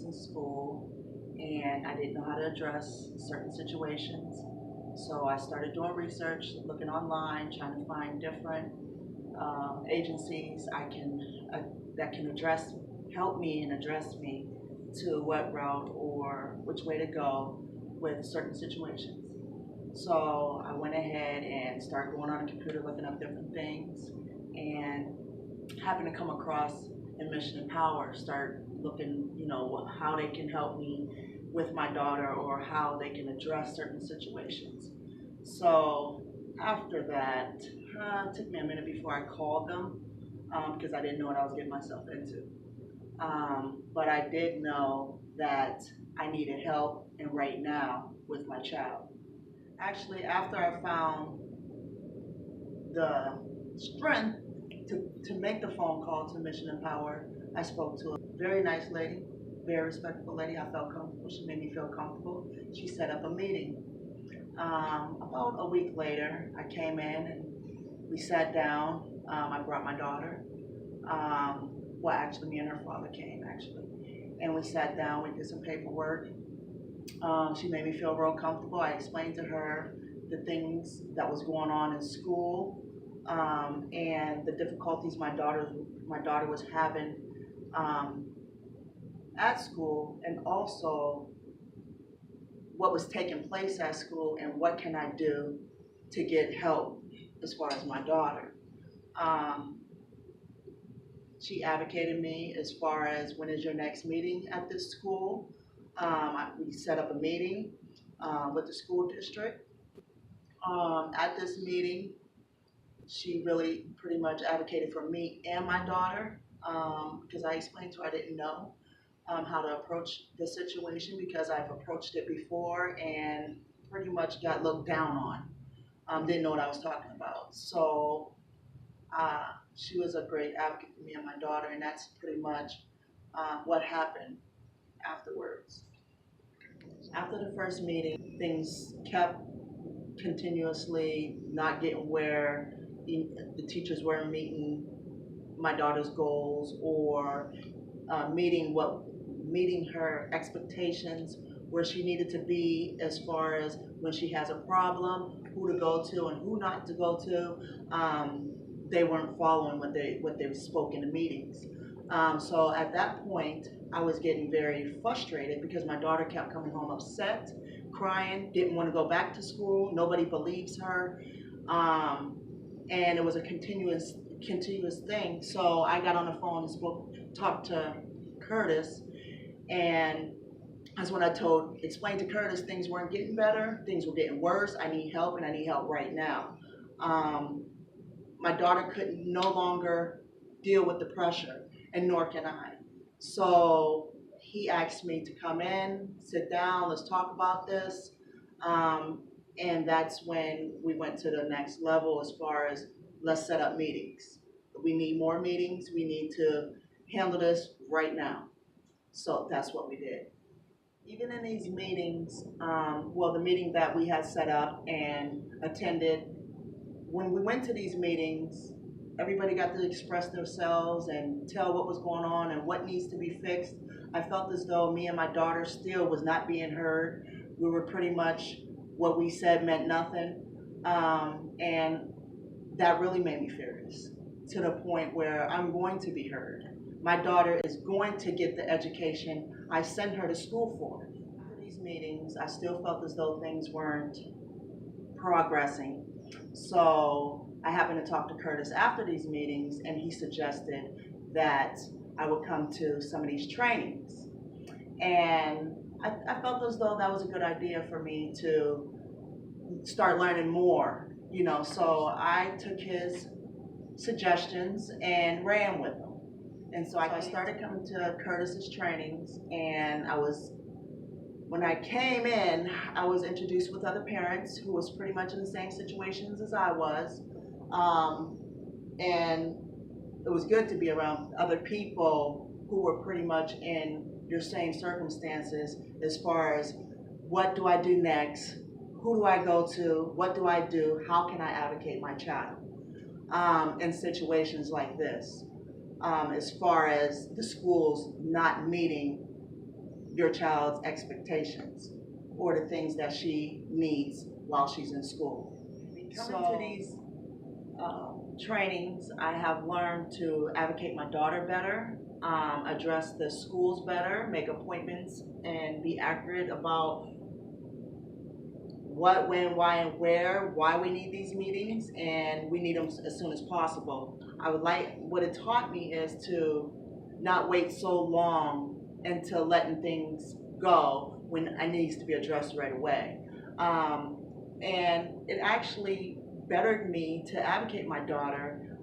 in school, and I didn't know how to address certain situations. So I started doing research, looking online, trying to find different agencies that can help me and address me to what route or which way to go with certain situations. So I went ahead and started going on a computer, looking up different things, and happened to come across in Mission and Power. Start looking, how they can help me with my daughter or how they can address certain situations. So after that, it took me a minute before I called them because I didn't know what I was getting myself into. But I did know that I needed help, and right now with my child. Actually, after I found the strength to make the phone call to Mission and Power, I spoke to a very nice lady, very respectful lady. I felt comfortable. She made me feel comfortable. She set up a meeting. About a week later, I came in and we sat down. I brought my daughter. Actually, me and her father came, actually. And we sat down, we did some paperwork. She made me feel real comfortable. I explained to her the things that was going on in school and the difficulties my daughter was having at school, and also what was taking place at school and what can I do to get help as far as my daughter. She advocated me as far as when is your next meeting at this school. We set up a meeting with the school district. At this meeting, she really pretty much advocated for me and my daughter because I explained to her I didn't know how to approach the situation because I've approached it before and pretty much got looked down on. Didn't know what I was talking about. So she was a great advocate for me and my daughter, and that's pretty much what happened afterwards. After the first meeting, things kept continuously not getting where the teachers weren't meeting my daughter's goals or meeting her expectations where she needed to be as far as when she has a problem, who to go to and who not to go to. They weren't following what they spoke in the meetings. So at that point, I was getting very frustrated because my daughter kept coming home upset, crying, didn't want to go back to school. Nobody believes her, and it was a continuous thing. So I got on the phone and talked to Curtis, and that's when I explained to Curtis things weren't getting better, things were getting worse. I need help, and I need help right now. My daughter could no longer deal with the pressure, and nor can I. So he asked me to come in, sit down, let's talk about this. And that's when we went to the next level as far as let's set up meetings. We need more meetings. We need to handle this right now. So that's what we did. Even in these meetings, the meeting that we had set up and attended, when we went to these meetings, everybody got to express themselves and tell what was going on and what needs to be fixed. I felt as though me and my daughter still was not being heard. We were pretty much, what we said meant nothing. And that really made me furious to the point where I'm going to be heard. My daughter is going to get the education I sent her to school for. After these meetings, I still felt as though things weren't progressing. So I happened to talk to Curtis after these meetings, and he suggested that I would come to some of these trainings. And I felt as though that was a good idea for me to start learning more, so I took his suggestions and ran with them. And so I started coming to Curtis's trainings, and when I came in, I was introduced with other parents who was pretty much in the same situations as I was. And it was good to be around other people who were pretty much in your same circumstances as far as what do I do next, who do I go to, what do I do, how can I advocate my child in situations like this, as far as the schools not meeting your child's expectations or the things that she needs while she's in school. Coming to these trainings, I have learned to advocate my daughter better, address the schools better, make appointments, and be accurate about what, when, why, and where, why we need these meetings, and we need them as soon as possible. I would like, what it taught me is to not wait so long into letting things go when it needs to be addressed right away. And it actually bettered me to advocate my daughter,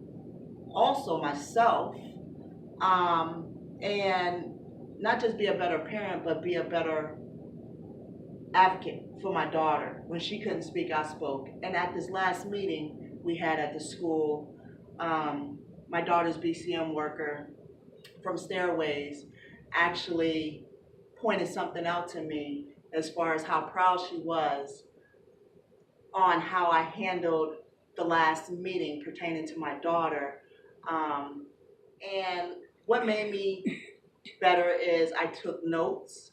also myself, and not just be a better parent, but be a better advocate for my daughter. When she couldn't speak, I spoke. And at this last meeting we had at the school, my daughter's BCM worker from Stairways actually pointed something out to me as far as how proud she was on how I handled the last meeting pertaining to my daughter. And what made me better is I took notes,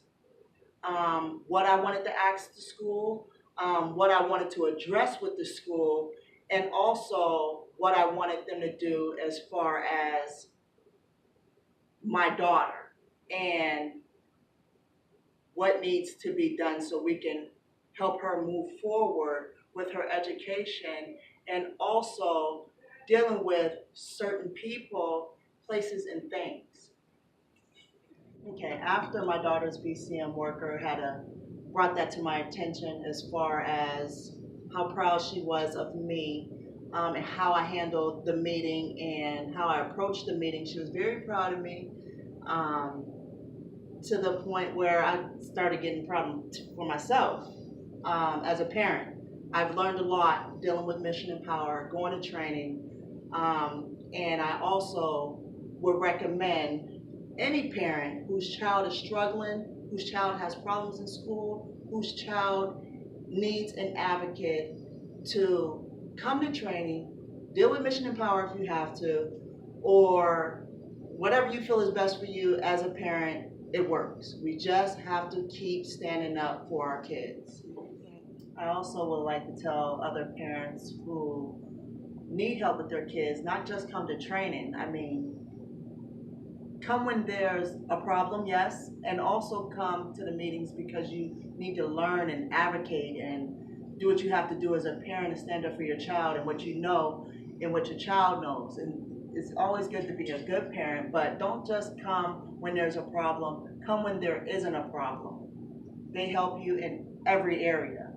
what I wanted to ask the school, what I wanted to address with the school, and also what I wanted them to do as far as my daughter and what needs to be done so we can help her move forward with her education, and also dealing with certain people, places, and things. Okay, after my daughter's BCM worker brought that to my attention as far as how proud she was of me, and how I handled the meeting and how I approached the meeting. She was very proud of me, to the point where I started getting problems for myself as a parent. I've learned a lot dealing with Mission Empower, going to training, and I also would recommend any parent whose child is struggling, whose child has problems in school, whose child needs an advocate to come to training, deal with Mission Empower if you have to, or whatever you feel is best for you as a parent. It works. We just have to keep standing up for our kids. I also would like to tell other parents who need help with their kids, not just come to training. I mean, come when there's a problem, yes, and also come to the meetings because you need to learn and advocate and do what you have to do as a parent and stand up for your child and what you know and what your child knows. And it's always good to be a good parent, but don't just come when there's a problem. Come when there isn't a problem. They help you in every area.